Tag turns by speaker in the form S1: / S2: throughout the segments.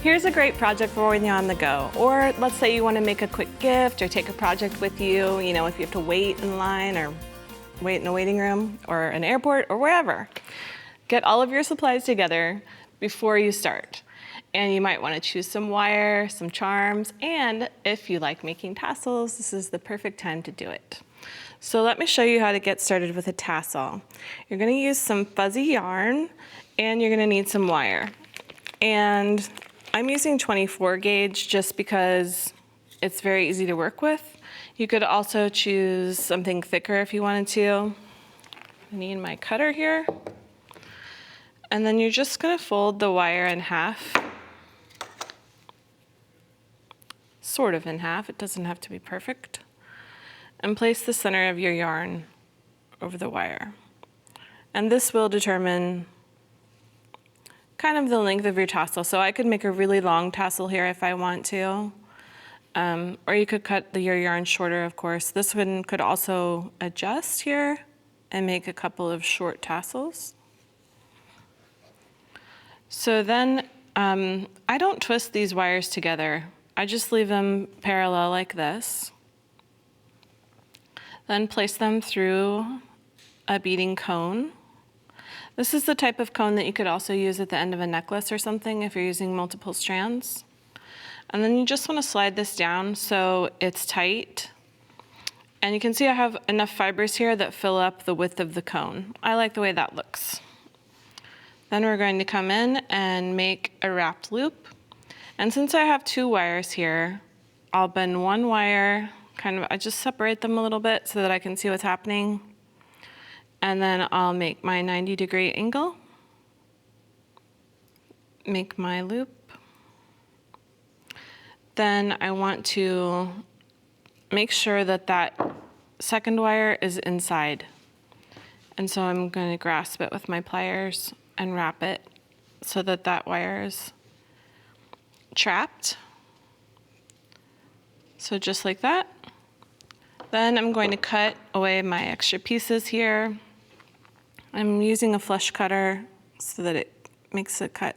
S1: Here's a great project for when you're on the go. Or let's say you want to make a quick gift or take a project with you, you know, if you have to wait in line or wait in a waiting room or an airport or wherever. Get all of your supplies together before you start. And you might want to choose some wire, some charms, and if you like making tassels, this is the perfect time to do it. So let me show you how to get started with a tassel. You're going to use some fuzzy yarn and you're going to need some wire. And I'm using 24 gauge just because it's very easy to work with. You could also choose something thicker if you wanted to. I need my cutter here. And then you're just going to fold the wire in half. Sort of in half, it doesn't have to be perfect. And place the center of your yarn over the wire. And this will determine kind of the length of your tassel. So I could make a really long tassel here if I want to. Or you could cut your yarn shorter, of course. This one could also adjust here and make a couple of short tassels. So then I don't twist these wires together. I just leave them parallel like this. Then place them through a beading cone. This is the type of cone that you could also use at the end of a necklace or something if you're using multiple strands. And then you just want to slide this down so it's tight. And you can see I have enough fibers here that fill up the width of the cone. I like the way that looks. Then we're going to come in and make a wrapped loop. And since I have two wires here, I'll bend one wire, I just separate them a little bit so that I can see what's happening. And then I'll make my 90-degree angle, make my loop. Then I want to make sure that that second wire is inside. And so I'm going to grasp it with my pliers and wrap it so that that wire is trapped. So just like that. Then I'm going to cut away my extra pieces here. I'm using a flush cutter so that it makes it cut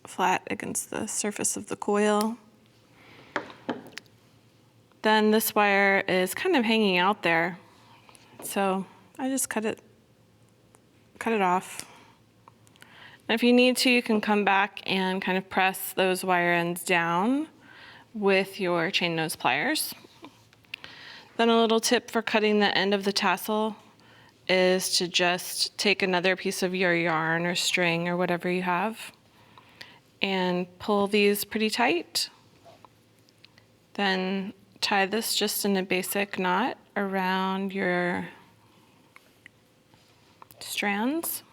S1: flat against the surface of the coil. Then this wire is kind of hanging out there, so I just cut it off. And if you need to, you can come back and kind of press those wire ends down with your chain nose pliers. Then a little tip for cutting the end of the tassel is to just take another piece of your yarn or string or whatever you have and pull these pretty tight. Then tie this just in a basic knot around your strands.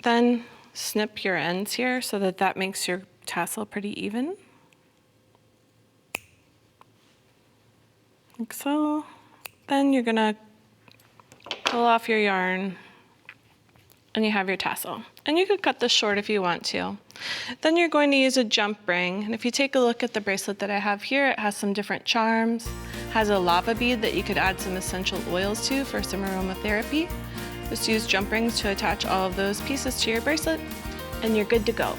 S1: Then snip your ends here so that that makes your tassel pretty even. Like so. Then you're gonna pull off your yarn and you have your tassel. And you could cut this short if you want to. Then you're going to use a jump ring. And if you take a look at the bracelet that I have here, it has some different charms, has a lava bead that you could add some essential oils to for some aromatherapy. Just use jump rings to attach all of those pieces to your bracelet and you're good to go.